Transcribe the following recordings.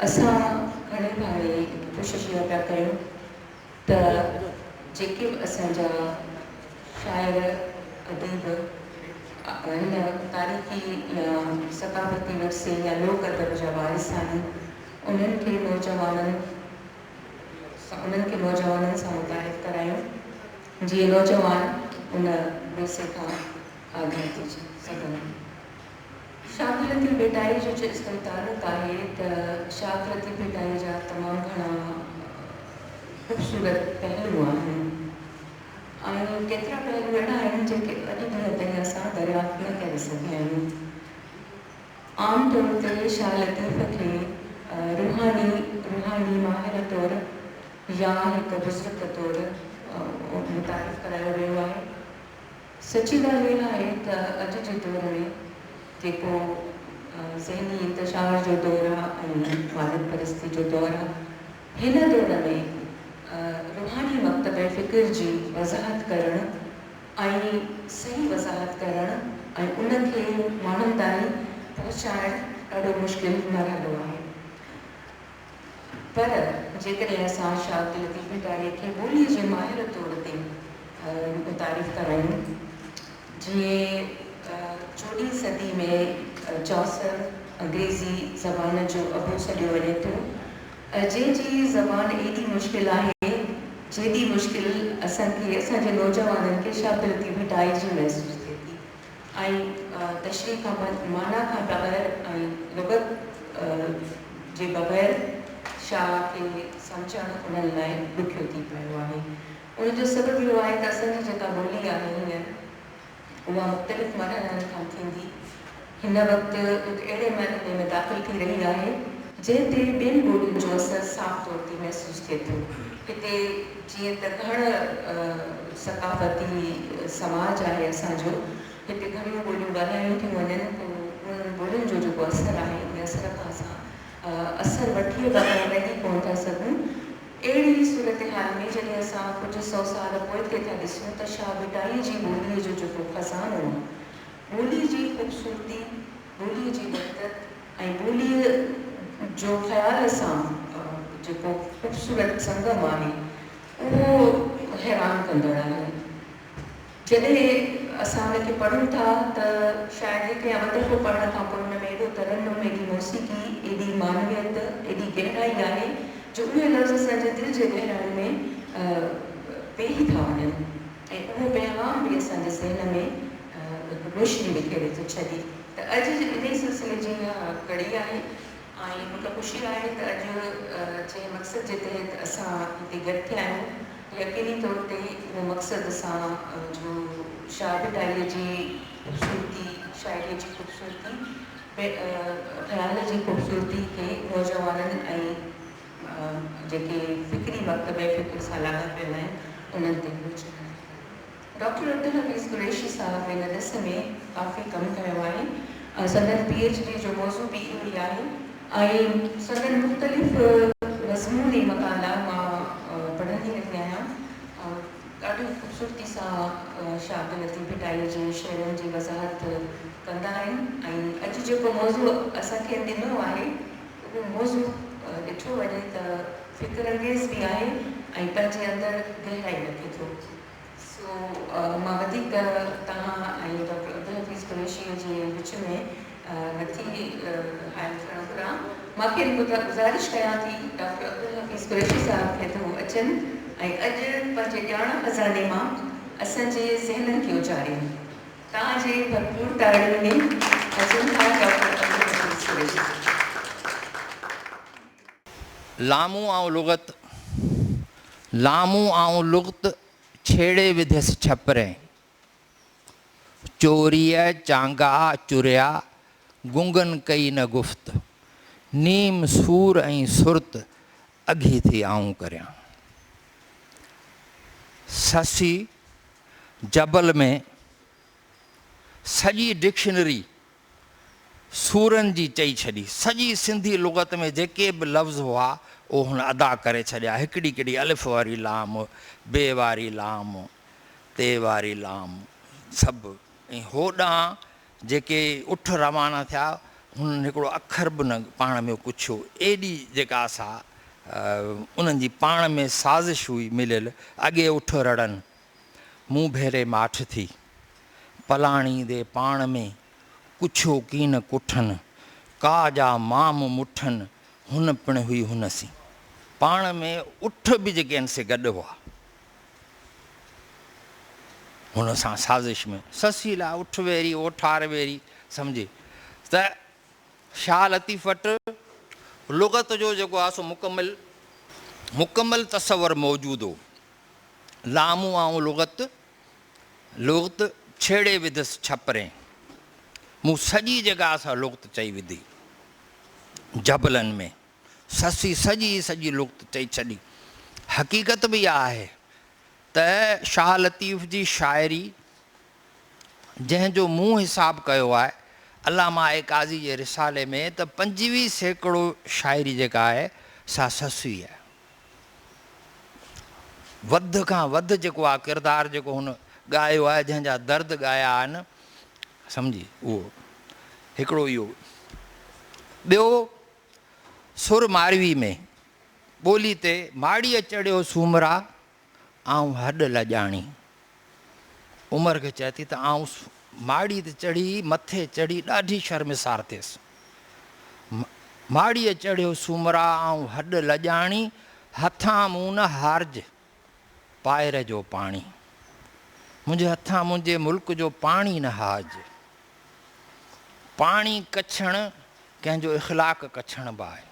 असां घणे भाई कोशिशि इहा पिया कयूं त जेके बि असांजा शाइर अदीब हिन तारीख़ी या सकाफ़ती वरसे या लोक अदब जा वारिस आहिनि उन्हनि खे नौजवाननि सां मुतारिफ़ करायूं जीअं नौजवान उन विरसे खां आगाह थी सघनि। शागिर्दी बेटाई जो जेसिताईं तालुक़ु आहे त शागिर्दी बेटाई जा तमामु घणा ख़ूबसूरत पहलू आहिनि ऐं केतिरा पहलू अहिड़ा आहिनि जेके अॼु ॾींहं ताईं असां दरियाफ़्त न करे सघिया आहियूं। आम तौर ते शाह लतीफ़ खे रूहानी माहिर तौरु या हिकु बुज़ुर्ग तौरु मुतारिफ़ करायो वियो आहे। सची ॻाल्हि इहा आहे त अॼु जे दौर में जेको ज़हनी इंतशार जो दौरु आहे ऐं वारिद परस्ती जो दौरु आहे, हिन दौर में रूहानी मकतब फ़िक्र जी वज़ाहत करणु ऐं सही वज़ाहत करणु ऐं उनखे माण्हुनि ताईं पहुचाइणु ॾाढो मुश्किल मरहलो आहे। पर जेकॾहिं असां शाह लतीफ़ बेटाई खे ॿोलीअ जे माहिर तौर ते मुतारिफ़ करायूं, जीअं 14वीं सदी में चौसर अंग्रेज़ी ज़बान जो अबो सॾियो वञे थो, जंहिंजी ज़बान एॾी मुश्किल आहे जेॾी मुश्किल असांखे असांजे नौजवाननि खे शाह लतीफ़ बेटाई जी महसूसु थिए थी ऐं तशरीह खां माना खां बग़ैर ऐं लुग़त जे बग़ैर शाह खे सम्झणु उन्हनि लाइ ॾुखियो थी पियो आहे। उनजो सबबु इहो आहे त असांजी जेका ॿोली आहे हींअर उहा मुख़्तलिफ़ मरहलनि खां थींदी हिन वक़्तु हिकु अहिड़े मरहले में दाख़िल थी रही आहे जंहिं ते ॿियनि ॿोलियुनि जो असरु साफ़ तौर ते महसूसु थिए थो। हिते जीअं त घण सकाफ़ती समाज आहे असांजो, हिते घणियूं ॿोलियूं ॻाल्हायूं थियूं वञनि, पोइ उन्हनि ॿोलियुनि जो जेको असरु आहे उन असर खां असां असरु वठी बग़ैर रही कोन था सघूं। अहिड़ी सूरत हाल में जॾहिं असां कुझु 100 साल पोइ था ॾिसूं त शाह बेटाई जी ॿोलीअ जो जेको खज़ानो आहे, ॿोलीअ जी ख़ूबसूरती, ॿोलीअ जी वहदत ऐं ॿोलीअ जो ख़्याल सां जेको ख़ूबसूरत संगम आहे उहो हैरान कंदड़ आहे। जॾहिं असां उनखे पढ़ूं था त शायदि हिकु या ॿ दफ़ो पढ़ण खां पोइ हुन में एॾो तरन्नुम, एॾी मौसीक़ी, एॾी मानवियत, एॾी गहराई आहे जो उहे लफ़्ज़ असांजे दिलि जे गहराई में पेई था वञनि ऐं उहो पैगाम बि असांजे ज़हन में रोशनी बिखेरे थो छॾे। त अॼु इन सिलसिले जी इहा कड़ी आहे ऐं मूंखे ख़ुशी आहे त अॼु जंहिं मक़सद जे तहत असां हिते गॾु थिया आहियूं, यकीनी तौर ते उहो मक़सदु असां जो शाह बेटाईअ जी ख़ूबसूरती, शाइरीअ जी ख़ूबसूरती, ख़्याल जी ख़ूबसूरती खे नौजवाननि ऐं जेके फ़िक्री मकतब फ़िक्र सां लाॻापियल आहिनि उन्हनि ते पहुचाइणु। डॉक्टर अब्दुल हफ़ीज़ कुरैशी साहिबु हिन ॾिस में काफ़ी कमु कयो आहे। संदन PhD जो मौज़ू बि इहो ई आहे ऐं संदन मुख़्तलिफ़ मज़मूनी मक़ाला मां पढ़ंदी रही आहियां। ॾाढी ख़ूबसूरती सां शाह लतीफ़ बेटाई जे शेरनि जी वज़ाहत कंदा आहिनि ऐं अॼु जेको मौज़ू असांखे ॾिनो आहे उहो मौज़ू ॾिठो वञे त फ़िक्र अंगेज़ बि आहे ऐं पंहिंजे अंदरि गहराई रखे थो। सो मां वधीक तव्हां ऐं डॉक्टर अब्दुल हफ़ीज़ कुरैशी जे विच में नथी हाइल करणु घुरां। मूंखे गुज़ारिश कयां थी डॉक्टर अब्दुल हफ़ीज़ कुरैशी साहिब खे त उहो अचनि ऐं अॼु पंहिंजे ॼाण खज़ाने मां असांजे ज़हननि खे उचारियूं। तव्हांजे भरपूर ताड़ियुनि में अचनि था डॉक्टर अब्दुल हफ़ीज़ कुरैशी। लामू ऐं लुग़त, लामू ऐं लुग़त छेड़े विधसि छपरे, चोरीअ चांगा चुरिया गुंगन कई न गुफ़्त, नीम सूर ऐं सुरत अघी थी आऊं करियां। ससी जबल में सॼी डिक्शनरी सूरनि जी चई छॾी, सॼी सिंधी लुग़त में जेके बि लफ़्ज़ हुआ उहो हुन अदा करे छॾिया। हिकिड़ी हिकिड़ी अलिफ़ वारी लाम, बे वारी लाम, ते वारी लाम, सभु। ऐं होॾां जेके उठ रवाना थिया हुननि हिकिड़ो अखर बि न पाण में पुछियो, एॾी जेका असां उन्हनि जी पाण में साज़िश हुई मिलियल। अॻे उठ रड़नि मूं भेरे माठ थी, पलाणी दे पाण में कुछो कीन कुठनि, का जा माम मुठनि हुन पिण हुई हुन सी। पाण में उठ बि जेके आहिनि से गॾु हुआ हुन सां साज़िश में। ससीला उठ वेरी ओ ठार वेरी, सम्झे त शाह लतीफ़ वटि लुग़त जो जेको आहे सो मुकमल तसवर मौजूदु हो। लामू ऐं लुग़त छेड़े विधसि छपरे, मूं सॼी जॻह सां लुग़त चई विधी जबलनि में, सॼी लुग़त चई छॾी। हक़ीक़त बि इहा आहे त शाह लतीफ़ जी शाइरी जंहिंजो मूं हिसाब कयो आहे अल्लामा काज़ी जे रिसाले में, त 25% शाइरी जेका आहे सा ससी आहे। वध खां वधि जेको आहे किरदारु जेको हुन ॻायो आहे, जंहिंजा दर्द ॻाया आहिनि, सम्झी, उहो हिकिड़ो इहो। ॿियो सुर मारवी में ॿोली ते माड़ीअ चढ़ियो सूमरा आऊं हॾ लॼाणी, उमिरि खे चए थी त आऊं माड़ी ते चढ़ी, मथे चढ़ी ॾाढी शर्मिसार थियसि। माड़ीअ चढ़ियो सूमरा आऊं हॾ लॼाणी, हथां मूं न हारज पाएर जो पाणी, मुंहिंजे हथां मुंहिंजे मुल्क जो पाणी न हाज। पाणी कछण कंहिंजो इख़लाक़ कछण बि आहे,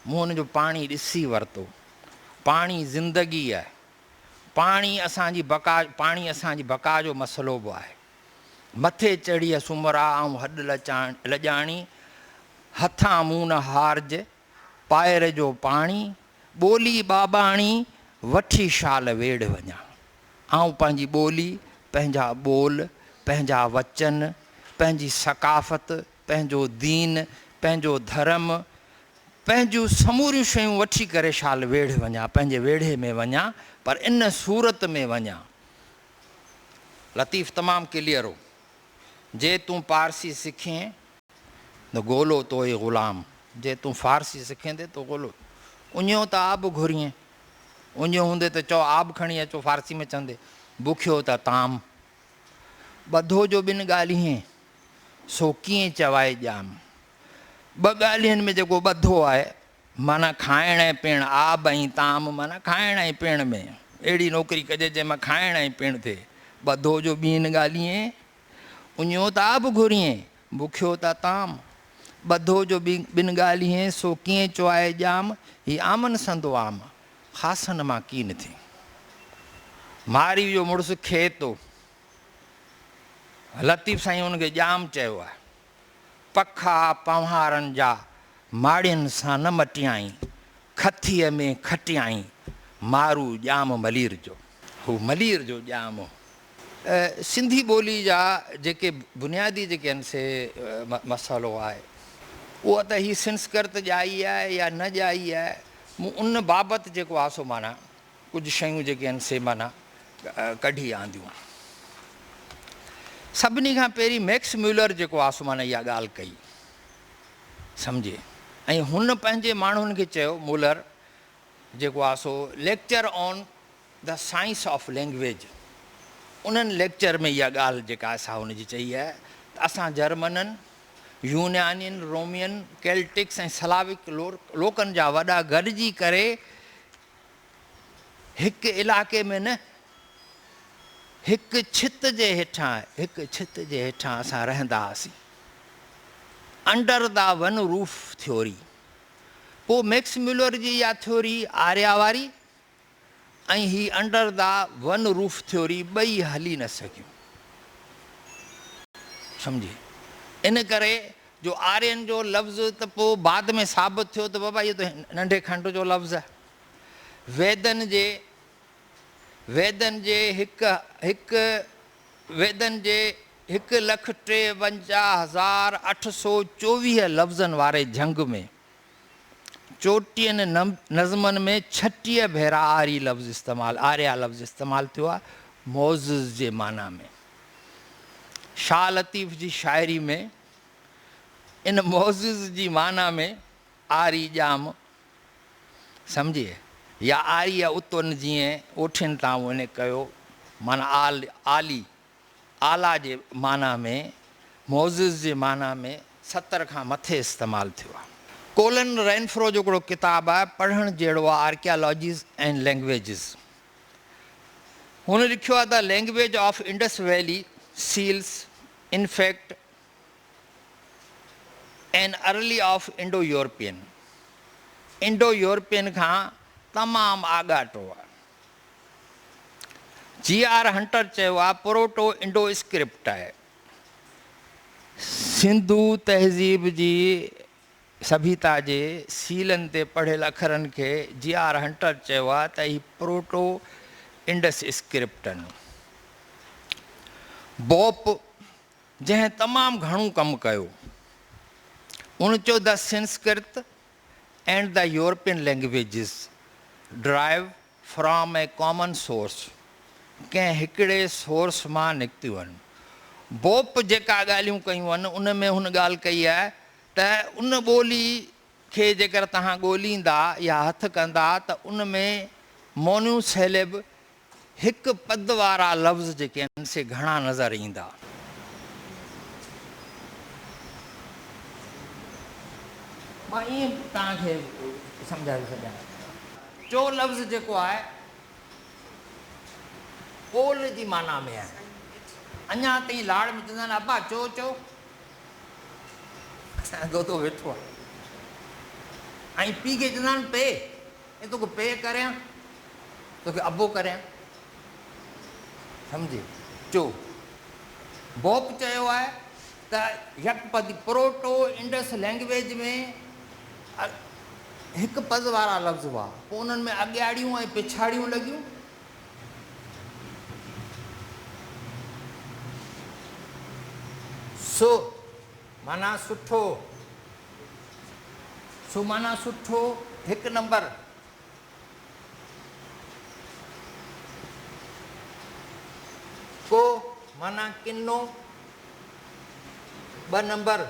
मूं हुनजो पाणी ॾिसी वरितो। पाणी ज़िंदगी आहे, पाणी असांजी बका जो मसइलो बि आहे। मथे चढ़ी सूमरा ऐं हॾ लॼाणी, हथां मूं न हारज पाएर जो पाणी, ॿोली बाबाणी वठी शाल वेड़ वञा। ऐं पंहिंजी ॿोली, पंहिंजा ॿोल, पंहिंजा वचन, पंहिंजी सकाफ़त, पंहिंजो दीन, पंहिंजो धर्म, पंहिंजूं समूरियूं शयूं वठी करे शाल वेड़ वञा, पंहिंजे वेढ़े में वञा, पर इन सूरत में वञा। लतीफ़ तमामु क्लियर हो, जे तूं पारसी सिखें त ॻोल्हो तो ये ग़ुलाम, जे तूं फारसी सिखेंदे तो ॻोल्हो। उञो त आब घुरिये, उञो हूंदे त चओ आब खणी अचो, फारसी में चवंदे। बुखियो त ताम, ॿधो जो ॿिनि ॻाल्हियूं सो कीअं चवाए ॼाम। ॿ ॻाल्हियुनि में जेको ॿधो आहे, माना खाइण ऐं पीअण, आब ऐं ताम माना खाइण ऐं पीअण में। अहिड़ी नौकिरी कजे जंहिंमें खाइण ऐं पीअण थिए। ॿधो जो ॿिनि ॻाल्हियूं, उञो त आब घुरिये, बुखियो त ताम, ॿधो जो ॿिनि ॻाल्हियूं सो कीअं चवाए ॼाम। ही आमन संदो आम, ख़ासनि मां कीन थी। मारी जो मुड़ुसु खे थो, लतीफ़ साईं हुनखे ॼाम चयो आहे। पखा पंहारनि जा माड़ियुनि सां न मटियाई, खथीअ में खटियाई, मारू ॼाम मलीर जो। हू मलीर जो ॼाम हो। सिंधी ॿोली जा जेके बुनियादी जेके आहिनि से मसइलो आहे, उहा त ही संस्कृत ॼाई आहे या न ॼाई आहे, मूं उन बाबति जेको आहे सो माना कुझु शयूं जेके आहिनि से माना कढी आंदियूं। सभिनी खां पहिरीं मैक्स म्यूलर जेको आहे सो माना इहा ॻाल्हि कई, सम्झे। ऐं हुन पंहिंजे माण्हुनि खे चयो, मुलर जेको आहे सो lecture on the science of language, उन्हनि लेक्चर में इहा ॻाल्हि जेका असां हुनजी चई आहे त असां जर्मननि, यूनानियुनि, रोमियन, कैल्टिक्स ऐं स्लाविक लोकनि जा वॾा गॾिजी करे हिकु इलाइक़े में न, हिकु छित जे हेठां असां रहंदा हुआसीं, under the one roof theory. पोइ मैक्स म्यूलर जी इहा थ्योरी आर्या वारी ऐं ही under the one roof theory ॿई हली न सघियूं, सम्झे। इन करे जो आर्यन जो लफ़्ज़ त पोइ बाद में साबित थियो त बाबा इहो त नंढे खंड जो लफ़्ज़ आहे। वेदनि जे 1,53,824 लफ़्ज़नि वारे जंग में 34 नज़मनि में 36 भेरा आर्या लफ़्ज़ इस्तेमालु थियो आहे, मौज़िज़ जे माना में। शाह लतीफ़ जी शाइरी में इन मौज़ूज़ जी माना में आरी ॼाम सम्झिए या आरी या उतुन जीअं ओठिन तां उन कयो माना आली आला जे माना में मौज़ूज़ जे माना में 70 खां मथे इस्तेमालु थियो आहे। कोलन रेनफ्रो जो हिकिड़ो किताबु आहे पढ़णु जहिड़ो आहे आर्कियोलॉजीज़ एंड लैंग्वेजिस। हुन लिखियो आहे the language of Indus valley seals in fact an early of Indo European खां तमामु आॻाटो आहे। G.R. हंटर चयो आहे प्रोटो इंडो स्क्रिप्ट आहे। सिंधु तहज़ीब जी सभ्यता जे सीलनि ते पढ़ियल अखरनि खे G.R. हंटर चयो आहे त ही प्रोटो इंडस स्क्रिप्ट आहिनि। बोप जंहिं तमामु घणो कमु कयो उन चयो the Sanskrit and the European languages drive from A common source, कंहिं हिकिड़े सोर्स मां निकितियूं आहिनि। बोप जेका ॻाल्हियूं कयूं आहिनि उन में हुन ॻाल्हि कई आहे त उन ॿोली खे जेकर तव्हां ॻोल्हींदा या हथु कंदा त उन में मोनोसिलेब हिकु पद वारा लफ़्ज़ जेके आहिनि से घणा नज़र ईंदा। मां ईअं तव्हांखे सम्झाए छॾियां। चो लफ़्ज़ जेको आहे पोल जी माना में आहे। अञा ताईं लाड़ में चवंदा आहिनि अबा चो चो, असांजो तो वेठो आहे। ऐं पीउ खे चवंदा आहिनि पे, ऐं तोखे पे करियां, तोखे अबो करियां, सम्झे चो। बोप चयो आहे त यकपद प्रोटो इंडस लैंग्वेज में हिकु पद वारा लफ़्ज़ हुआ, पोइ उन्हनि में अॻियाड़ियूं ऐं पिछाड़ियूं लॻियूं। सो माना सुठो, सो माना सुठो हिकु नंबर। को माना किनो 2 नंबर।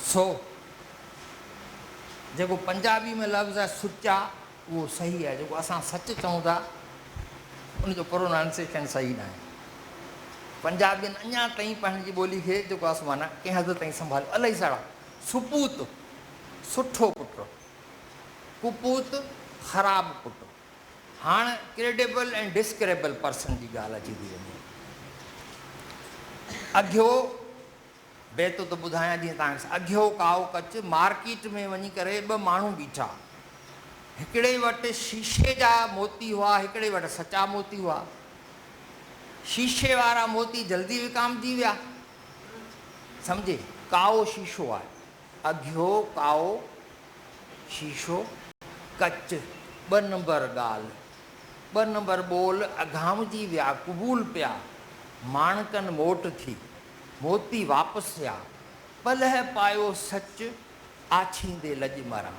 सो जेको पंजाबी में लफ़्ज़ आहे सुचा उहो सही आहे, जेको असां सच चऊं था उनजो प्रोनाउंसिएशन सही न आहे। पंजाबियुनि अञा ताईं पंहिंजी ॿोली खे जेको आहे माना कंहिं हद ताईं संभालियो इलाही सारा। सुपूत सुठो पुटु, कुपूत ख़राबु पुटु। हाणे क्रेडिबल ऐं डिस्क्रेबल पर्सन जी ॻाल्हि अची थी वञे। अघियो बेतो त ॿुधायां जीअं तव्हांखे। अघियो काओ कच मार्केट में वञी करे 2 माण्हू बीठा, हिकिड़े वटि शीशे जा मोती हुआ, हिकिड़े वटि सचा मोती हुआ। शीशे वारा मोती जल्दी विकामजी विया, सम्झे। काओ शीशो आहे, अघियो काओ शीशो कच 2 नंबर ॻाल्हि, 2 नंबर ॿोल अघामजी विया, क़बूल पिया। माणकनि मोट थी, मोती वापसि थिया। पलह पायो सच आछींदे लॼ मरा।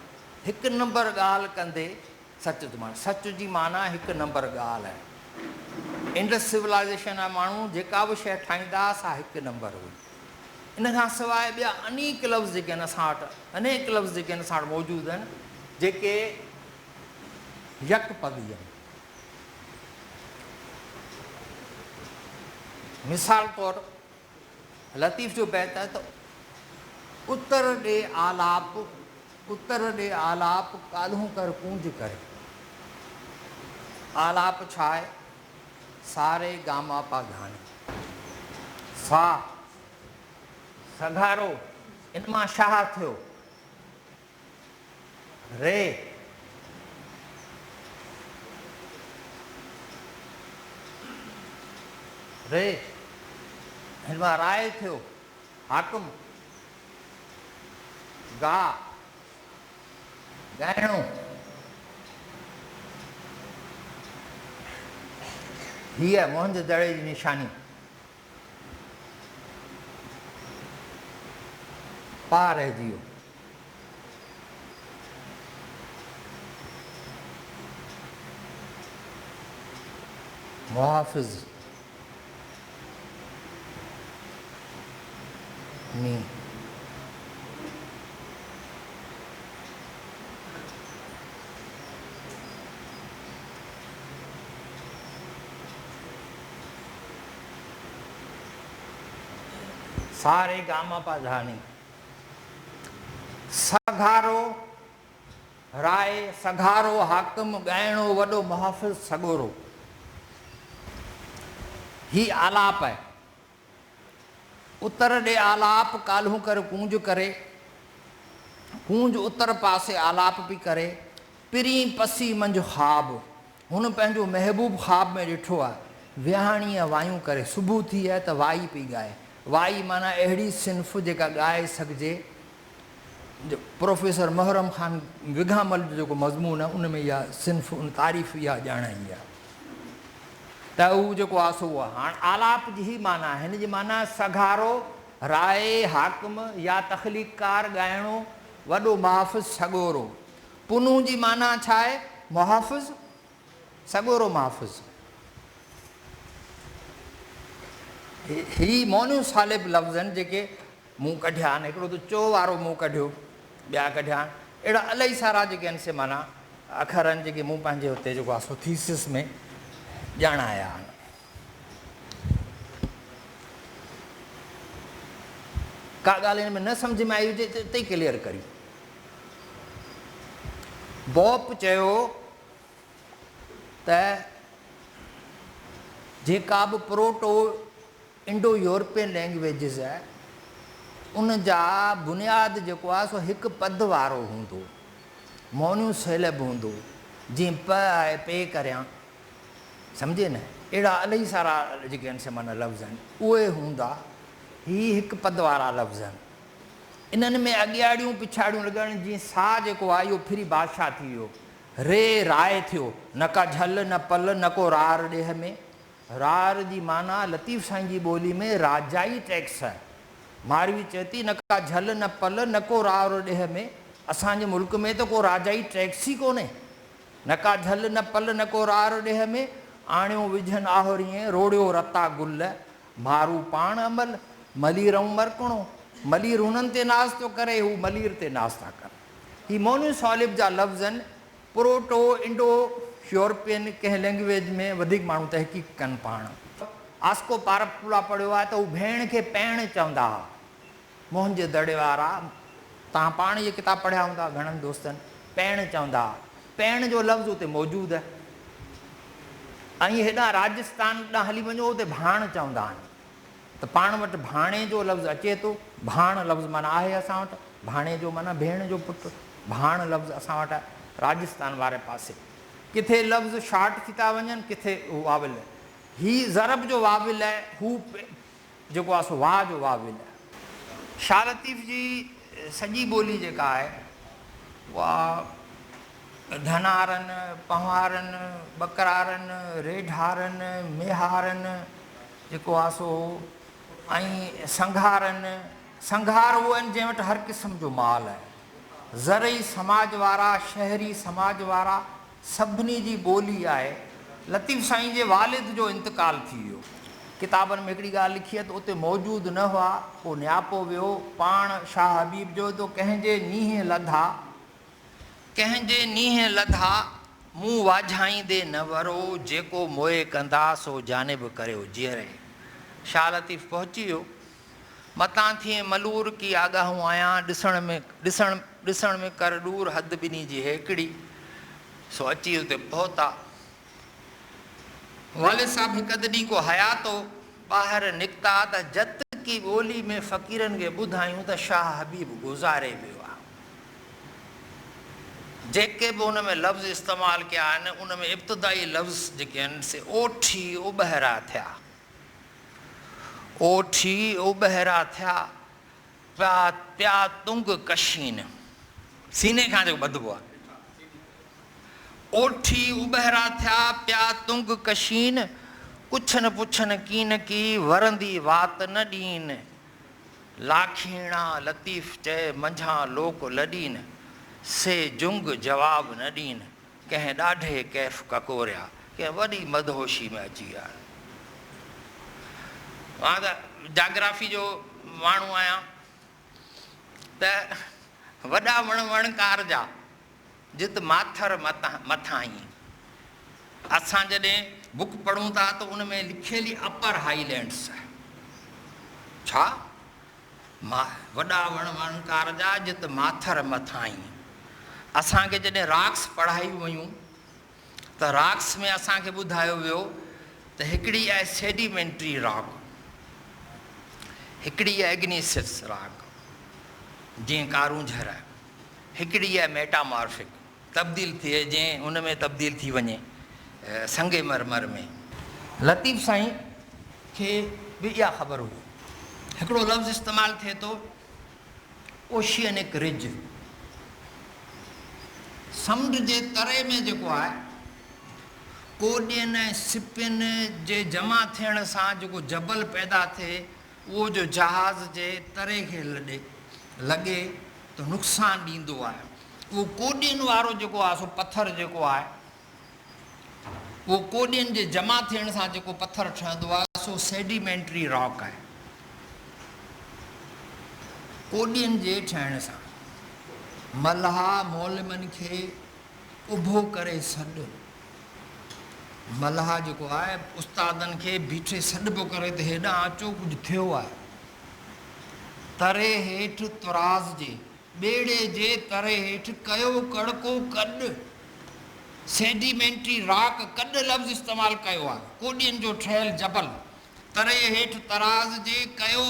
1 नंबर ॻाल्हि कंदे सच थो माना। सच जी माना 1 नंबर ॻाल्हि आहे। इंडस सिविलाइज़ेशन जा माण्हू जेका बि शइ ठाहींदा सा 1 नंबर हुई। इन खां सवाइ ॿिया अनेक लफ़्ज़ जेके आहिनि असां वटि, अनेक लफ़्ज़ जेके आहिनि असां वटि मौजूदु आहिनि जेके यकपदी आहिनि। मिसाल तौरु लतीफ़ जो बैत आहे त उत्तर ॾे आलाप, उत्तर ॾे आलाप काल्हूं कर कूंज करे। आलाप छा आहे? सारे गामा पा गाने। सा सघारो, इन मां शाह थियो। रे रे हिन मां राय थियो, हाकुम। गा ॻाइणो, हीअ मोहन दड़े जी निशानी। पा रहिजी वियो। मुहाफ़िज़ मींहुं सारे गामा पा धानी सघारो राय सघारो हाकिम ॻाइणो वॾो मुहाफ़िज़ सॻोरो ही आलाप है उत्तर ॾे आलाप काल्हू कर कूंज करे कूंज उत्तर पासे आलाप पई करे पिरी पसी मंझि ख़्वाब हुन पंहिंजो महबूब ख़्वाब में ॾिठो आहे विहाणीअ वायूं करे सुबुह थी आहे त वाई पई ॻाए वाई माना अहिड़ी सिंफ़ जेका ॻाए सघिजे प्रोफेसर मोहरम ख़ान विघामल जो जेको मज़मून आहे उन में इहा सिंफ़ उन तारीफ़ इहा ॼाणाई आहे त उहो जेको आहे सो आहे हाणे आलाप जी ई माना आहे हिन जी माना सघारो राय हाकिम या तख़लीक़कार ॻाइणो वॾो मुहाफ़िज़ सॻोरो पुनू जी माना छा आहे मुहाफ़िज़ सॻोरो मुहाफ़िज़ ही मोनियूं सालिब लफ़्ज़ आहिनि जेके मूं कढिया आहिनि हिकिड़ो त चो वारो मूं कढियो ॿिया कढिया आहिनि अहिड़ा इलाही सारा जेके आहिनि से माना अखर आहिनि जेके मूं पंहिंजे हुते जेको आहे सो थीसिस में ॼाणाया आहिनि का ॻाल्हि हिन में न सम्झ में आई हुजे त हिते ई क्लियर करी बॉप चयो त जेका बि प्रोटो इंडो यूरोपियन लैंग्वेजिस आहे उन जा बुनियादु जेको आहे सो हिकु पद वारो हूंदो मोनियूं सैलब हूंदो जीअं प आहे पे करियां सम्झे न अहिड़ा इलाही सारा जेके आहिनि से माना लफ़्ज़ आहिनि उहे हूंदा ही हिकु पद वारा लफ़्ज़ आहिनि इन्हनि में अॻियाड़ियूं पिछाड़ियूं लॻाइणु जीअं सा जेको आहे इहो फ्री बादशाह थी वियो रे राय थियो न का झल न पल न को रार ॾेह में रार जी माना लतीफ़ साईं जी ॿोली में राजाई टैक्स आहे मारवी चए थी न का झल न पल न को रार ॾेह में असांजे मुल्क में त को राजाई टैक्स ई कोन्हे न का झल न पल न को रार ॾेह में आणियो विझनि आहुरीअ रोड़ियो रता गुल मारू पाण अमल मलीर मरकणो मलीर हुननि ते नाज़ थो करे हू मलीर ते नाज़ था कनि ही मोनियूं सालिब जा लफ़्ज़ आहिनि प्रोटो इंडो यूरोपियन कंहिं लैंग्वेज में वधीक माण्हू तहक़ीक़ कनि पाण आस्को पारपुला पढ़ियो आहे त हू भेण खे पैण चवंदा हुआ मोहन जे दड़े वारा तव्हां पाण इहे किताब पढ़िया हूंदा घणनि दोस्तनि पैण चवंदा हुआ पैण जो लफ़्ज़ उते मौजूदु आहे ऐं हेॾां राजस्थान ॾांहुं हली वञो उते भाण चवंदा आहिनि त पाण वटि भाणे जो लफ़्ज़ अचे थो भाण लफ़्ज़ माना आहे असां वटि भाणे जो माना भेण जो पुटु भाण लफ़्ज़ असां वटि आहे राजस्थान वारे पासे किथे लफ़्ज़ शार्ट थी था वञनि किथे हू वाविल ही ज़रब जो वाविल आहे हू जेको आहे सो वाह जो वाविल आहे शाह लतीफ़ जी सॼी ॿोली जेका आहे उहा धनारनि पहारनि बकरारनि रेढारनि मेहारनि जेको आहे सो ऐं संघारनि संघार उहे आहिनि जंहिं वटि हर क़िस्म जो माल आहे ज़रई समाज वारा शहरी समाज वारा सभिनी जी ॿोली आहे लतीफ़ साईं जे वालिद जो इंतकाल थी वियो किताबनि में हिकिड़ी ॻाल्हि लिखी आहे त उते मौजूदु न हुआ पोइ नियापो वियो पाण शाह हबीब जो त कंहिंजे नींहं लधा मूं वाझाईंदे न वरो जेको मोए कंदा सो जानिब करियो जीअरे शाह लतीफ़ पहुची वियो मतां थिए मलूर की आगाहूं आहियां ॾिसण में कर ॾूर हद ॿिनी जी हिकिड़ी सो अची उते पहुता वालिद साहब हिकु ॾींहुं को हयातो ॿाहिरि निकिता त जत की ॿोली में फ़क़ीरनि खे ॿुधायूं त शाह हबीब गुज़ारे वियो आहे जेके बि उन में लफ़्ज़ इस्तेमालु कया आहिनि उन में इब्तिदाई लफ़्ज़ जेके आहिनि से ओठी उॿहरा थिया ओठी उॿहरा थिया प्या तुंग कशीन सीने खां जेको ॿधबो आहे ओठी उॿहरा थिया प्या तुंग कशीन कुझु न पुछनि कीन की वरंदी वात न ॾीन लाखीणा लतीफ़ चए मंझां लोक लॾीन से जुंग जवाब न ॾीन कंहिं ॾाढे कैफ़ ककोरिया कंहिं वॾी मदहोशी में अची विया मां त जाग्राफी जो माण्हू आहियां त वॾा वण वणकार जा जित माथर मथां ई। असां जॾहिं बुक पढ़ूं था त उन में लिखियलु अपर हाईलैंड्स छा वॾा वण वणकार जा जित माथर मथां ई। असांखे जॾहिं राक्स पढ़ायूं वयूं त राक्स में असांखे ॿुधायो वियो त हिकिड़ी आहे सेडिमेंट्री रॉक, हिकिड़ी आहे इग्निसिस रॉक जीअं कारूंझर, हिकिड़ी आहे मेटामॉर्फिक तब्दील थिए जीअं उन में तब्दील थी वञे संगमरमर में। लतीफ़ साईं खे बि इहा ख़बर हुई। हिकिड़ो लफ़्ज़ इस्तेमालु थिए थो ओशियनिक रिज, समुंड जे तरे में जेको आहे कोॾियुनि ऐं सिपियुनि जे जमा थियण सां जेको जबल पैदा थिए उहो जो जहाज़ जे तरे खे लॻे त नुक़सानु ॾींदो आहे। उहो कोॾियुनि वारो जेको आहे सो पथर जेको आहे उहो कोॾियुनि जे जमा थियण सां जेको पथर ठहंदो आहे सो सेडिमेंट्री रॉक आहे। कोॾियुनि जे ठहण सां मल्हा मोलमनि खे उभो करे सॾु, मल्हा जेको आहे उस्तादनि खे बीठे सॾु पियो करे त हेॾां अचो कुझु थियो आहे। तरे हेठि तुराज़ जे ॿेड़े जे तरे हेठि कयो कड़को कॾु, सेडिमेंट्री रॉक कॾु लफ़्ज़ इस्तेमालु कयो आहे। कोॾियुनि जो ठहियलु जबल तरे हेठि तराज़ जे कयो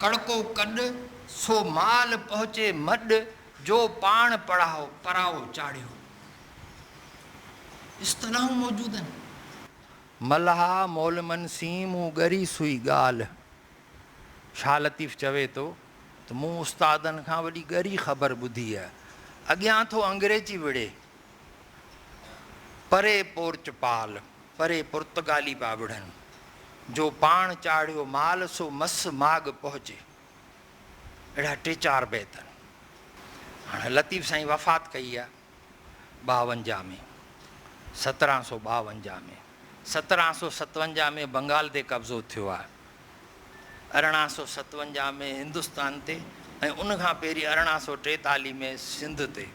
कड़को कॾु, सो माल पहुचे मॾ जो पाण पराओ चाढ़ियो। इस्तलाहूं मौजूदु आहिनि। मल्हा मोलमन सी मूं ॻरी सुई ॻाल्हि। शाह लतीफ़ चवे थो त मूं उस्तादनि खां वॾी ॻरी ख़बर ॿुधी आहे। अॻियां थो अंग्रेजी विड़े, परे पोर्चपाल, परे पुर्तगाली पिया विढ़नि, जो पाण चाढ़ियो माल सो मस माग पहुचे। अहिड़ा 3-4 बैत आहिनि। हाणे लतीफ़ साईं वफ़ात कई आहे 52 में, 1752 में। 1757 में बंगाल ते कब्ज़ो थियो आहे, 1857 में हिंदुस्तान ते, ऐं उनखां पहिरीं 1843 में सिंध ते।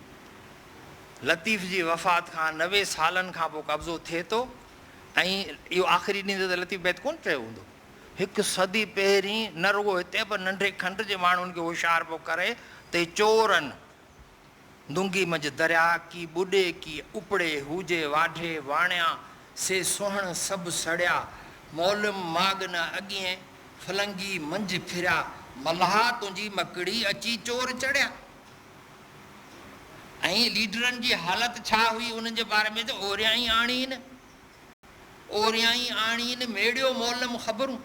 लतीफ़ जी वफ़ात खां 90 सालनि खां पोइ कब्ज़ो थिए थो। ऐं इहो आख़िरी ॾींहुं त लतीफ़ बैत कोन चयो हूंदो। 1 सदी पहिरीं न रुगो हिते पर नंढे खंड जे माण्हुनि खे होशियारु पियो करे त चोरनि दुंगी मंझ दरिया की ॿुॾे की उपड़े हुजे वाढे वाणिया से सुहण सभु सड़िया, मौलम माग न अॻिए फलंगी मंझि फिरिया, मल्हा तुंहिंजी मकड़ी अची चोर चढ़िया। ऐं लीडरनि जी हालति छा हुई उन्हनि जे बारे में त ओरियां ई आणीनि, ओरियां ई आणीनि मेड़ियो मौलम ख़बरूं।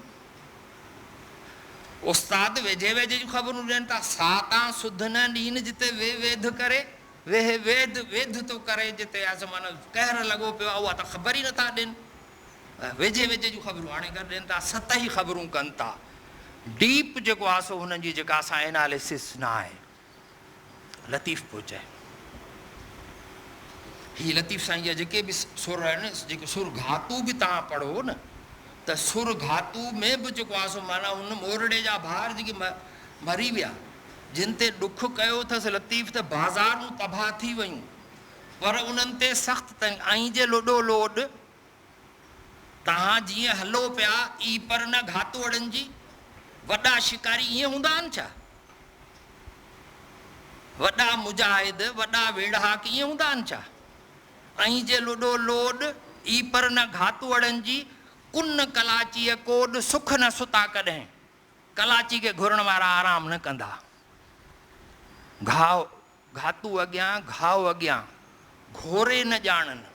उस्ताद वेझे वेझे जूं ख़बरूं ॾियनि था। सातां सुध न ॾीन जिते वेध करे, वेह वेध थो करे जिते माना कहर लॻो पियो आहे, उहा त ख़बर ई नथा ॾियनि। वेझे वेझे जूं ख़बरूं हाणे गॾु ॾियनि था, सतही ख़बरूं कनि था। डीप जेको आहे सो हुननि जी जेका असां एनालिसिस न आहे। लतीफ़ पियो चए हीअ लतीफ़ साईं जा जेके बि सुर आहिनि, जेके सुर घातू बि तव्हां पढ़ो न त सुर घातू में बि जेको आहे सो माना हुन मोरड़े जा भार जेके मरी विया, जिन ते ॾुख कयो अथसि लतीफ़, त बाज़ारूं तबाह थी वियूं, पर उन्हनि ते सख़्तु अथई। ऐं जे लोॾो लोॾ तव्हां जीअं हलो पिया ई पर न घातू अड़नि जी। वॾा शिकारी ईअं हूंदा आहिनि छा? वॾा मुजाहिद, वॾा वेढ़ा कीअं हूंदा आहिनि छा? ऐं जे लोॾो लोॾ ई पर न घातू अड़नि जी, कुन कलाचीअ कोॾ सुख न सुता कॾहिं। कलाची खे घुरण वारा आराम न कंदा। घातू अॻियां घाव अॻियां, घोरे न ॼाणनि।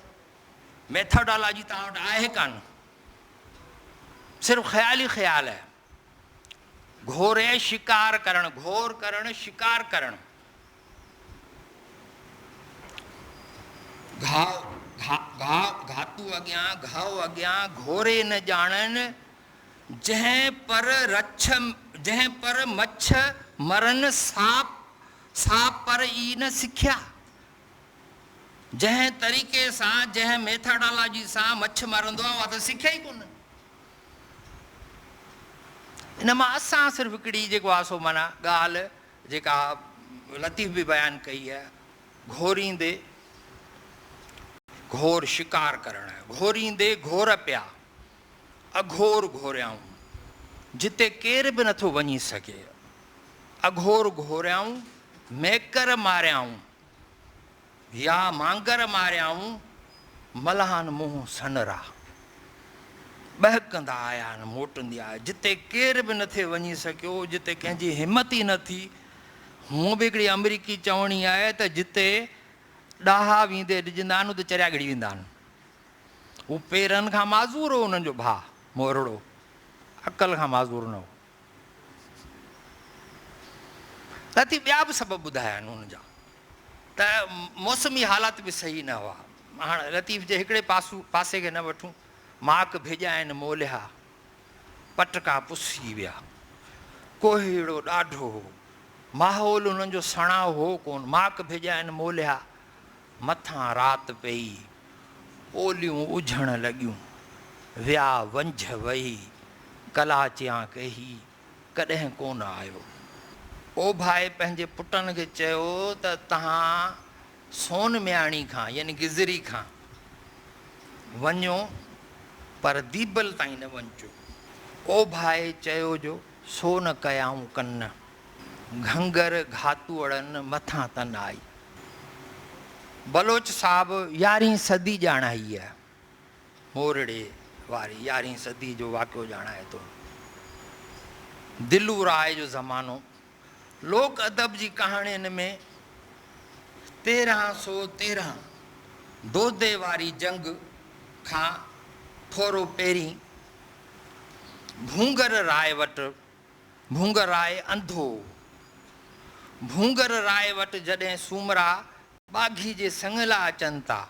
मेथडोलॉजी तव्हां वटि आहे कान, सिर्फ़ु ख़्याल ई ख़्याल आहे। घोरे शिकार करणु, घोर करणु, शिकार करणु। घातू अॻियां घाव अॻियां, घोरे न ॼाणनि। जंहिं पर मच्छ मरनि, साप पर ई न सिखिया। जंहिं तरीक़े सां, जंहिं मेथडोलॉजी सां मच्छ मरंदो आहे, उहा त सिखिया ई कोन। इन मां असां सिर्फ़ु हिकिड़ी जेको आहे सो माना ॻाल्हि जेका लतीफ़ बि बयानु कई आहे, घोरींदे घोर शिकार करणु, घोरींदे घोर पिया, अघोर घोरियाऊं, जिते केर बि नथो वञी सघे, अघोर घोरियाऊं, मेकर मारियाऊं या मांगर मारियाऊं, मल्हान मुंहुं सनरा, बहकंदा आया आहिनि मोटंदी आया, जिते केर बि नथे वञी सघियो, जिते कंहिंजी हिमत ई न थी। हूअं बि हिकिड़ी अमरीकी चवणी आहे त जिते ॾाहा वेंदे ॾिजंदा आहिनि उते चरिया ॻड़ी वेंदा आहिनि। हू पेरनि खां माज़ूर हो हुननि जो भाउ मोरड़ो, अकल खां माज़ूर न हो। लतीफ़ ॿिया बि सबब ॿुधाया आहिनि हुन जा, त मौसमी हालात बि सही न हुआ। हाणे लतीफ़ जे हिकिड़े पासे खे न वठूं, माक भेॼाइनि मोलिया, पटका पुसी विया, कोहीड़ो ॾाढो हो, माहौल उन्हनि जो सणाउ हो कोन, माक भेॼाइनि मोलिया, मथां राति पई, ओलियूं उझण लॻियूं, विया वंझ वही, कलाचियां कही, कॾहिं कोन आयो। ओ भाई पंहिंजे पुटनि खे चयो त तव्हां सोन मियाणी खां यानी गिज़री खां वञो, पर दीबल ताईं न वञिजो। ओ भाई चयो जो सो न कयाऊं कन, घंगर घातुअड़नि मथां तन आई। बलोच साहब 11वीं सदी ॼाणाई आहे, मोरड़े वारी 11वीं सदी जो वाक़ियो ॼाणाए थो। दिलू राय जो ज़मानो, लोक अदब जी कहाणियुनि में 1313 दोदे वारी जंग खां थोरो पहिरीं भूंगर राय वटि, भूंगर राय अंधो, भूंगर राय वटि जॾहिं सूमरा बाघी जे संग लाइ अचनि था,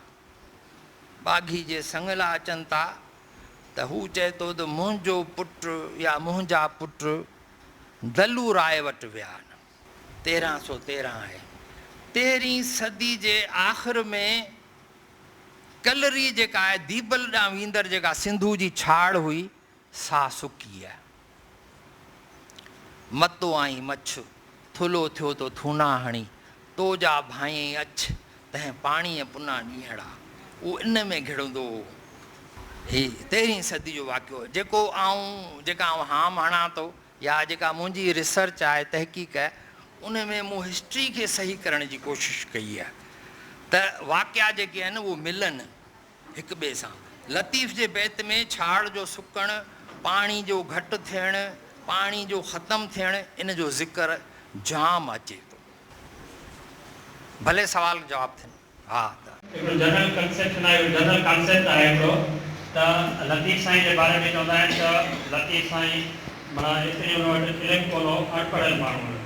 बाघी जे संग लाइ अचनि था, त हू चए थो त मुंहिंजो पुटु या मुंहिंजा पुट दलू राय वटि विया आहिनि। 1313 आहे। 13वीं सदी जे आख़िर में कलरी जेका आहे, दीबल ॾांहुं वींदड़ जेका सिंधू जी छाड़ हुई, सा सुकी आहे। मतो आई मछ, थुलो थियो तो थूना हणी, तो जा भाई अछ, तंहिं पाणीअ पुना ॾींहड़ा, उहो इन में घिड़ंदो। ही 13वीं सदी जो वाक़ियो, जेका आउं हाम हणां थो या जेका मुंहिंजी रिसर्च आहे, तहक़ीक़ आहे, उन में मूं हिस्ट्री खे सही करण जी कोशिशि कई आहे त वाक़िया जेके आहिनि उहे मिलनि हिक ॿिए सां। लतीफ़ जे बैत में छाड़ जो सुकणु, पाणी जो घटि थियणु, पाणी जो ख़तमु थियणु, इन जो ज़िक्र जाम अचे थो। भले सवाल जवाब थियनि। हा, हिकिड़ो जनरल कंसेप्शन आहे, जनरल कॉन्सेप्ट आहे हिकिड़ो, त लतीफ़ साईं जे बारे में चवंदा आहिनि त लतीफ़ साईं माना एतिरी हुन वटि इल्मु कोन हो, अनपढ़ियल माण्हू,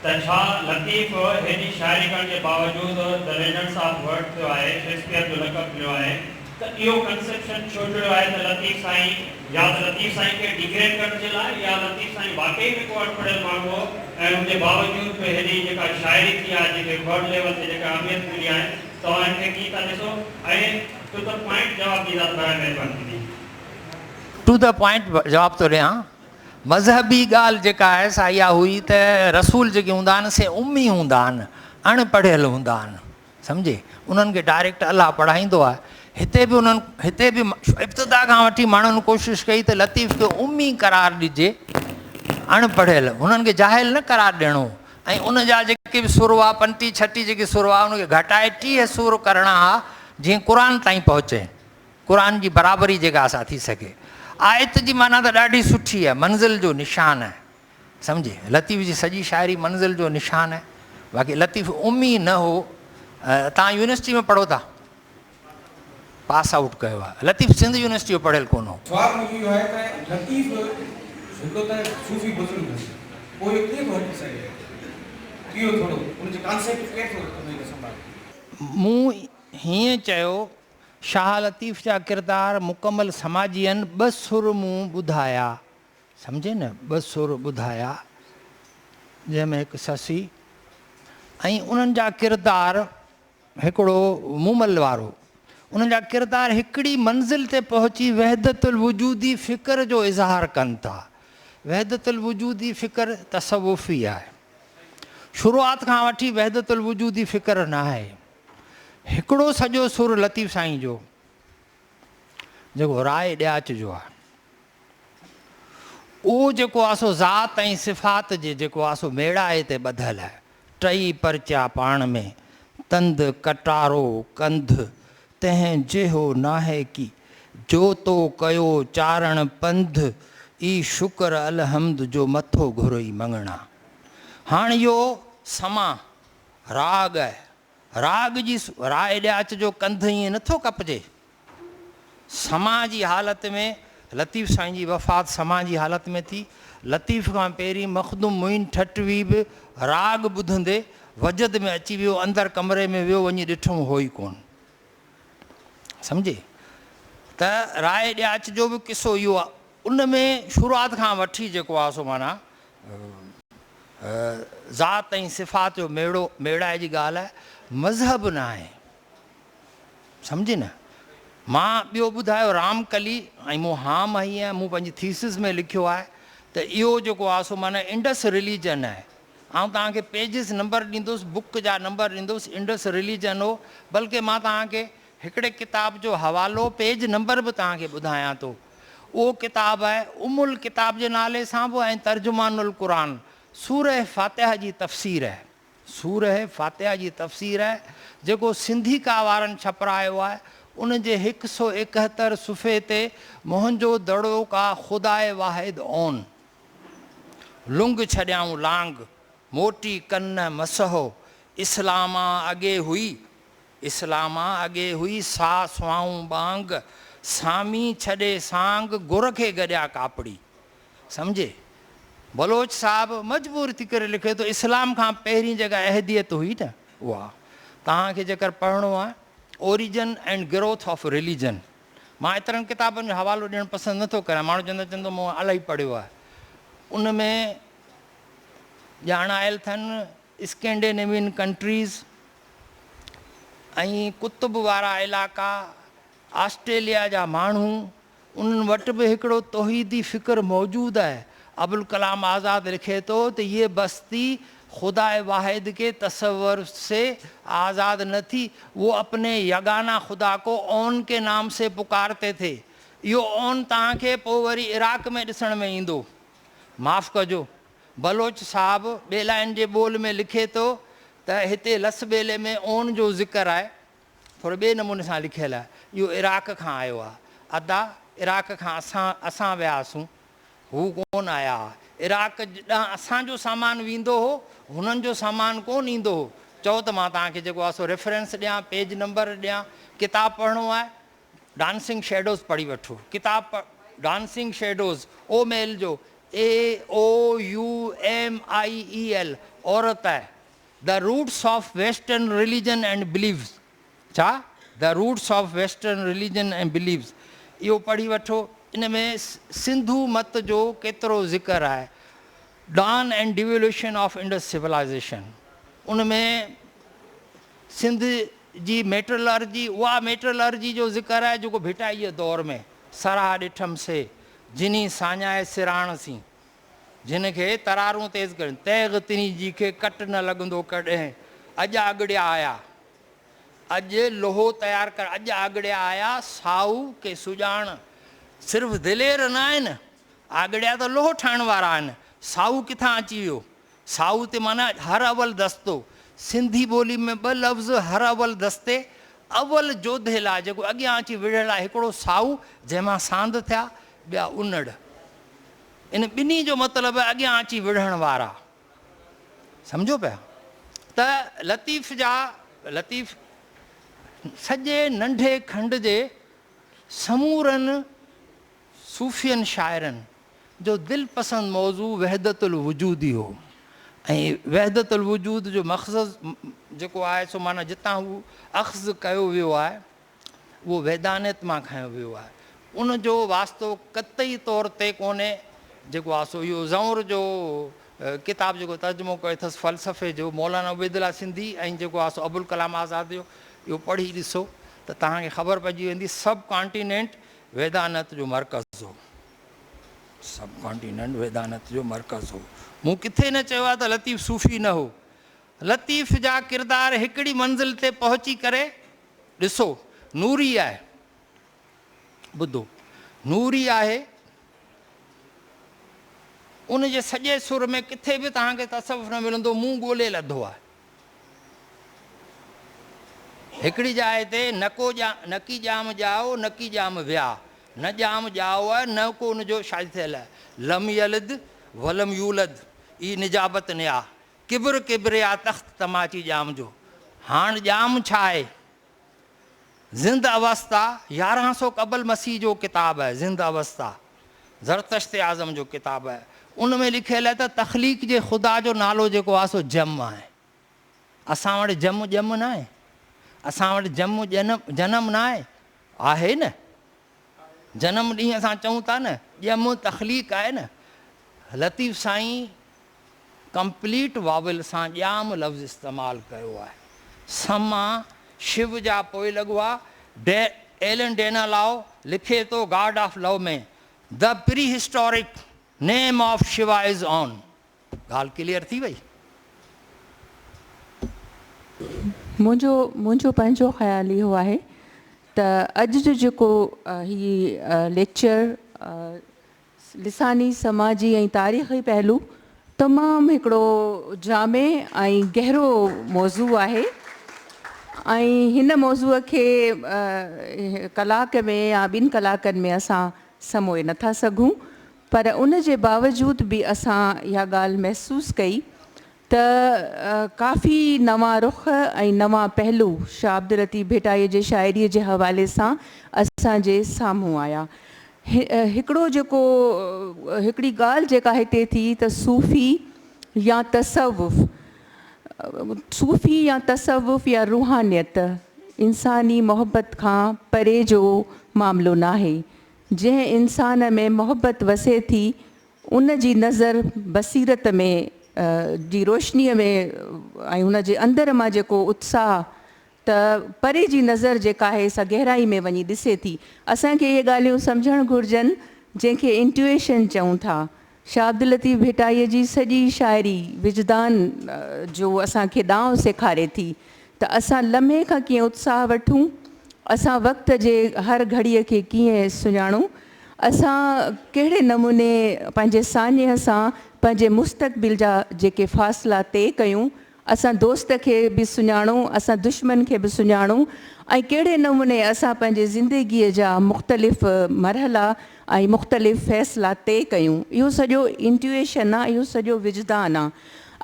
त छा लतीफ़ हेॾी शाइरी करण जे बावजूदि द लेजेंड्स ऑफ वर्ड थियो आहे, शेक्सपियर जो लक़ब मिलियो आहे, त इहो कंसेप्शन छो जुड़ियो आहे त लतीफ़ साईं या त लतीफ़ साईं खे डिग्रेड करण जे लाइ, या लतीफ़ साईं वाकई में को अनपढ़ियल माण्हू हो ऐं हुनजे बावजूदि बि हेॾी जेका शाइरी थी आहे, जेके वर्ड लेवल ते जेका अहमियत मिली आहे, तव्हां हिनखे कीअं था ॾिसो ऐं टू द पॉइंट जवाबु ॾींदा त महिरबानी थींदी। टू द पॉइंट जवाबु थो ॾियां। मज़हबी ॻाल्हि जेका आहे सा इहा हुई त रसूल जेके हूंदा आहिनि से उम्मी हूंदा आहिनि, अणपढ़ियल हूंदा आहिनि, सम्झे, उन्हनि खे डायरेक्ट अलाह पढ़ाईंदो आहे। हिते बि इब्तिदा खां वठी माण्हुनि कोशिशि कई त लतीफ़ खे उम्मी करार ॾिजे, अणपढ़ियल, हुननि खे जाहिल न करार ॾियणो। ऐं उन जा जेके बि सुर हुआ, 35 36 जेके सुर हुआ, उनखे घटाए 30 सुर करणा हुआ, जीअं क़ुर ताईं पहुचे, क़ुर जी बराबरी जेका असां थी सघे। आयत जी माना त ॾाढी सुठी आहे, मंज़िल जो निशान आहे, सम्झे, लतीफ़ जी सॼी शाइरी मंज़िल जो निशान आहे। बाक़ी लतीफ़ उम्मी न हो। तव्हां यूनिवर्सिटी में पढ़ो था, पास आउट कयो आहे, लतीफ़ सिंध यूनिवर्सिटी जो पढ़ियल कोन हो। सवाल मुंहिंजो इहो आहे त लतीफ़ हिकिड़ो त सूफ़ी बुज़ुर्ग पोइ इहो कीअं थो हटी सघे, इहो थोरो उनजो कॉन्सेप्ट कीअं थो संभाले। मूं हीअं चयो, शाह लतीफ़ जा किरदार मुकमल समाजी आहिनि। 2 सुर मूं ॿुधाया, सम्झे न, 2 सुर ॿुधाया, जंहिंमें हिकु ससी ऐं उन्हनि जा किरदार हिकिड़ो मूमल वारो, उन्हनि जा किरदार हिकिड़ी मंज़िल ते पहुची वहदतुल वजूदी फ़िक्र जो इज़हार कनि था। वहदतुल वजूदी फ़िक्र तसवुफ़ी आहे, शुरूआत खां वठी वहदतुल वजूद जी फ़िक्र न आहे। हिकिड़ो सॼो सुर लतीफ़ साईं जो जेको राय ॾियाच जो आहे, उहो जेको आहे सो ज़ात ऐं सिफ़ात जे जेको आहे सो मेड़ाए ते ॿधल आहे। टई परचा पाण में तंद कटारो कंध तंहिं जेहो नाहे की जो तो कयो चारण पंध ई शुक्र अलहमद जो मथो घुरोई मंगणा। हाणे इहो समा राग आहे, राग जी राय ॾियाच जो कंध ईअं नथो कपिजे। समा जी हालत में लतीफ़ साईं जी वफ़ात समा जी हालत में थी। लतीफ़ खां पहिरीं मखदूम मुइन ठटवी बि राग ॿुधंदे वजद में अची वियो, अंदरि कमरे में वियो, वञी ॾिठमि हो ई कोन। सम्झे त राय ॾियाच जो बि किसो इहो आहे। उन में शुरूआत खां वठी जेको आहे सो माना ज़ात ऐं सिफ़ात जो मेड़ाए जी ॻाल्हि आहे, मज़हब न आहे। सम्झे न। मां ॿियो ॿुधायो रामकली ऐं मूं हाम आई आहियां, मूं पंहिंजी थीसिस में लिखियो आहे त इहो जेको आहे सो माना इंडस रिलीजन आहे। आउं तव्हांखे पेजिस नंबर ॾींदुसि, बुक जा नंबर ॾींदुसि, इंडस रिलीजन हो। बल्कि मां तव्हांखे हिकिड़े किताब जो हवालो पेज नंबर बि तव्हांखे ॿुधायां थो। उहो किताबु आहे उमुल किताब जे नाले सां बि ऐं तर्जुमानुल क़ुरान, सूरह फ़ातिहा जी तफ़सीर आहे। सूरह फ़ातिहा जी तफ़सीर आहे जेको सिंधी का वारनि छपरायो आहे। उन जे 171 सुफ़े ते मुंहिंजो दड़ो का ख़ुदाए वाहिद ओन, लुंग छॾियाऊं लांग मोटी कन मसहो, इस्लामा अॻे हुई, इस्लामा अॻे हुई सा सुआऊं बांग, सामी छॾे सांग गुर खे गॾिया कापड़ी। सम्झे। बलोच साहब मजबूर थी करे लिखे थो इस्लाम खां पहिरीं जेका अहदियत हुई न उहा तव्हांखे जेकर पढ़णो आहे, origin and growth of religion. मां एतिरनि किताबनि जो हवालो ॾियणु पसंदि नथो कयां, माण्हू चवंदो मूं इलाही पढ़ियो आहे। उन में ॼाणायल अथनि स्कैंडिनेवियन कंट्रीज़ ऐं कुतुब वारा इलाइक़ा, ऑस्ट्रेलिया जा माण्हू, उन्हनि वटि बि हिकिड़ो तौहीदी फ़िक्र मौजूदु आहे। अबुल कलाम आज़ाद लिखे थो त ये बस्ती खुदा वाहिद के तस्वर से आज़ाद न थी, वो अपने यगाना खुदा को ओन के नाम से पुकारते थे। इहो ओन तव्हांखे पोइ वरी इराक़ में ॾिसण में ईंदो। माफ़ु कजो, बलोच साहब ॿेलाइन जे ॿोल में लिखे थो त हिते लस ॿेले में ओन जो ज़िक्र आहे, थोरो ॿिए नमूने सां लिखियलु आहे। इहो इराक़ खां आयो आहे। अदा इराक़ खां असां वियासीं, हू कोन आया। इराक़ ॾांहुं असांजो सामान वेंदो हो, हुननि जो सामान कोन ईंदो हो। चओ त मां तव्हांखे जेको आहे सो रेफरेंस ॾियां, पेज नंबर ॾियां। किताबु पढ़णो आहे, डांसिंग शेडोज़ पढ़ी वठो। किताबु डांसिंग शेडोज़ ओ मेल जो AOUMIEL औरत आहे। The roots of western religion and beliefs. छा? The roots of western religion and beliefs. इहो पढ़ी वठो। इन में सिंधु मत जो केतिरो ज़िक्र आहे। Dawn and devolution of Indus civilisation, उन में सिंध जी मेट्रोलॉजी, उहा मेट्रोलॉजी जो ज़िक्र आहे जेको भिटाईअ दौर में सराह ॾिठमि से जिनी साञाए सिराण सी, जिन खे तरारूं तेज़ कनि, तैग तिनी जी खे कट न लॻंदो कॾहिं, अॼु आगड़िया आया, अॼु लोहो तयारु कर, अॼु आगड़िया आया साऊ के सुॼाण। सिर्फ़ु दिलेर न आहिनि, आगड़िया त लोहो ठाहिण वारा आहिनि। साऊ किथां अची वियो? साऊ ते माना हर अवल दस्तो। सिंधी ॿोली में ॿ लफ़्ज़ हर अवल दस्ते, अवल जोधे लाइ जेको अॻियां अची विढ़ियल आहे, हिकिड़ो साऊ जंहिंमां सांद थिया, ॿिया उनड़। इन ॿिन्ही जो मतिलबु आहे अॻियां अची विढ़ण वारा। सम्झो पिया त लतीफ़ सॼे नंढे खंड जे समूरनि सूफ़ियनि शाइरनि जो दिलपसंद मौज़ू वहदतुल वजूदी हो। ऐं वहदतुल वजूद जो मक़सद जेको आहे सो माना जितां हू अख़्ज़ कयो वियो आहे, उहो वैदानियत मां खयो वियो आहे। उन जो वास्तो क़तई तौर ते कोन्हे। जेको आहे सो इहो ज़ौर जो किताब जेको तर्जुमो कयो अथसि फ़लसफ़े जो, मौलाना उबैदुल्ला सिंधी, ऐं जेको आहे सो अबुल कलाम आज़ाद जो, इहो पढ़ी ॾिसो त तव्हांखे ख़बर पइजी वेंदी। सब कॉन्टिनेंट वेदानत जो मर्कज़ हो। सब कॉन्टिनेंट वेदानत जो मर्कज़ हो। मूं किथे न चयो आहे त लतीफ़ सूफ़ी न हो। लतीफ़ जा किरदार हिकिड़ी मंज़िल ते पहुची करे ॾिसो, नूरी आहे, ॿुधो नूरी आहे, उन जे सॼे सुर में किथे बि तव्हांखे तसव्वुफ़ न मिलंदो, मुंहुं ॻोल्हे लधो आहे। हिकिड़ी जाइ ते नकी जाम ॼाओ नकी जाम विया, न जाम ॼाओ आहे न को उनजो शादी थियल आहे। लम यलिद वलम यूलद, ई निजाबत ने आहे। किब्र किब्र या तख़्त तमाची जाम जो, हाणे जाम छा आहे? ज़िंद अवस्था 1100 क़बल मसीह जो किताबु आहे। ज़िंद अवस्था ज़रतश्त आज़म जो किताबु आहे। उन में लिखियलु आहे त तख़लीक़ जे ख़ुदा जो नालो जेको आहे सो जम आहे। असां वटि जम न आहे, असां वटि जनम न आहे, आहे न, जनम ॾींहुं असां चऊं था न, ॼम तख़लीक़ आहे न। लतीफ़ साईं कंप्लीट वाविल सां ॼाम लफ़्ज़ इस्तेमालु कयो आहे। समा शिव जा पोइ लॻो आहे। एलन डेनालाओ लिखे थो गॉड ऑफ लव में, the pre historic name of Shiva is on. ॻाल्हि क्लियर थी वई। मुंहिंजो पंहिंजो ख़्यालु इहो आहे त अॼु जो जेको हीअ लेक्चर लिसानी समाजी ऐं तारीख़ी पहलू तमामु हिकिड़ो जामे ऐं गहरो मौज़ू आहे ऐं हिन मौज़ूअ खे कलाक में या ॿिनि कलाकनि में असां समोए नथा सघूं, पर उन जे बावजूद बि असां इहा ॻाल्हि महसूसु कई त काफ़ी नवां रुख़ ऐं नवां पहलू शाह अब्दुल लतीफ़ भिटाईअ जे शाइरीअ जे हवाले सां असांजे साम्हूं आया। हिकिड़ी ॻाल्हि जेका हिते थी त सूफ़ी या तसव्वुफ़ या रूहानियत इंसानी मोहब्बत खां परे जो मामिलो न आहे। जंहिं इंसान में मोहब्बत वसे थी उन जी नज़र बसीरत में जी रोशनीअ में ऐं हुन जे अंदरि मां जेको उत्साह त परे जी नज़र जेका आहे सा गहराई में वञी ॾिसे थी। असांखे इहे ॻाल्हियूं सम्झणु घुरिजनि जंहिंखे इंट्यूएशन चऊं था। शाह अब्दुल लतीफ़ भिटाईअ जी सॼी शाइरी विजदान जो असांखे ॾांहुं सेखारे थी त असां लम्हे खां कीअं उत्साह वठूं, असां वक़्त जे हर घड़ीअ खे कीअं सुञाणूं, असां कहिड़े नमूने पंहिंजे सान्य सां पंहिंजे मुस्तक़बिल जा जेके फ़ासिला तइ कयूं, असां दोस्त खे बि सुञाणूं, असां दुश्मन खे बि सुञाणूं ऐं कहिड़े नमूने असां पंहिंजे ज़िंदगीअ जा मुख़्तलिफ़ मरहला ऐं मुख़्तलिफ़ फ़ैसिला तइ कयूं। इहो सॼो इंट्यूएशन आहे, इहो सॼो विजदान आहे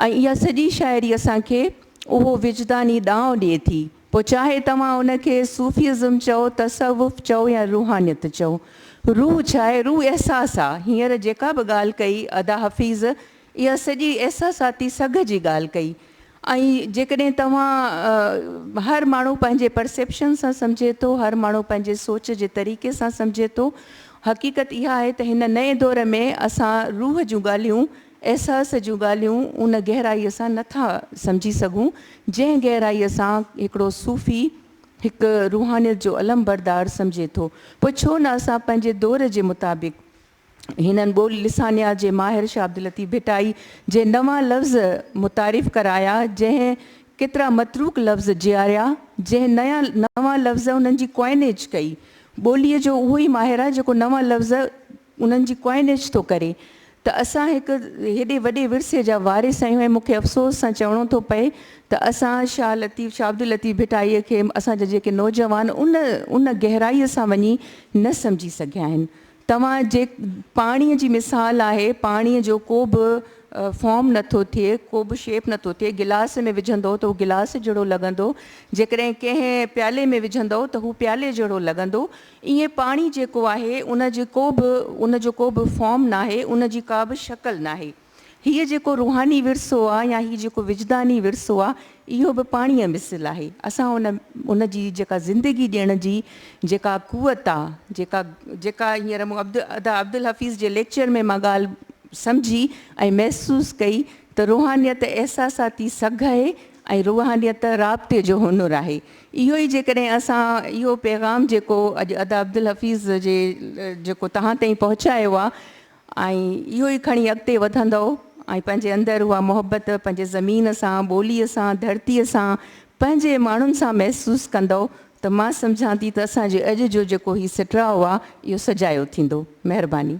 ऐं इहा सॼी शाइरी असांखे उहो विजदानी ॾांहुं ॾिए थी। पोइ चाहे तव्हां उनखे सूफ़ीज़म चओ, तसव्वुफ़ चओ या रूहानियत चओ। रूह छा आहे? रूह अहसासु आहे। हींअर जेका बि ॻाल्हि कई अदा हफ़ीज़, इहा सॼी अहसासाती सघ जी ॻाल्हि कई ऐं जेकॾहिं तव्हां हर माण्हू पंहिंजे परसेप्शन सां सम्झे थो, हर माण्हू पंहिंजे सोच जे तरीक़े सां सम्झे थो। हक़ीक़त इहा आहे त हिन नए दौर में असां रूह जूं ॻाल्हियूं, अहसास जूं ॻाल्हियूं उन गहराईअ सां नथा सम्झी सघूं जंहिं गहराईअ सां हिकिड़ो सूफ़ी हिकु रूहानियत जो अलम बरदार सम्झे थो। पोइ छो न असां पंहिंजे दौर जे मुताबिक़ हिननि ॿोली लिसानिया जे माहिर शाह अब्दुल लतीफ़ भिटाई जे नवां लफ़्ज़ मुतारिफ़ कराया, जंहिं केतिरा मतरूक लफ़्ज़ जियारिया, जंहिं नवां लफ़्ज़ उन्हनि जी क्वाइनेज कई। ॿोलीअ जो उहो ई माहिर आहे जेको नवां लफ़्ज़ उन्हनि जी क्वाइनेज थो करे। त असां हिकु हेॾे वॾे विरसे जा वारिस आहियूं ऐं मूंखे अफ़सोस सां चवणो थो पए त असां शाह अब्दुल लतीफ़ भिटाईअ खे असांजा जेके नौजवान उन गहराईअ सां वञी न सम्झी सघिया आहिनि। तव्हां जे पाणीअ जी मिसाल आहे, पाणीअ जो को बि फॉर्म नथो थिए, को बि शेप नथो थिए। गिलास में विझंदो त उहो गिलास जहिड़ो लॻंदो, जेकॾहिं कंहिं प्याले में विझंदो त हू प्याले जहिड़ो लॻंदो। ईअं पाणी जेको आहे उन जो को बि फॉर्म न आहे, उन जी का बि शक्ल न आहे। हीअ जेको रूहानी विरसो आहे या हीअ जेको विजदानी विरसो आहे, इहो बि पाणीअ मिसल आहे। असां उन जी जेका ज़िंदगी ॾियण जी जेका कुवत आहे, जेका हींअर मूं अब्दुल हफ़ीज़ जे लेक्चर में मां ॻाल्हि सम्झी ऐं महसूसु कई त रूहानियत अहसासाती सघ आहे ऐं रूहानियत राब्ते जो हुनुर आहे। इहो ई जेकॾहिं असां इहो पैगाम जेको अॼु अब्दुल हफ़ीज़ जे जेको तव्हां ताईं पहुचायो आहे ऐं इहो ई खणी अॻिते वधंदो ऐं पंहिंजे अंदरि उहा मोहबत पंहिंजे ज़मीन सां, ॿोलीअ सां, धरतीअ सां, पंहिंजे माण्हुनि सां महसूसु कंदव त मां सम्झां थी त असांजे अॼु जो जेको हीउ सिटराओ आहे इहो सजायो थींदो। महिरबानी।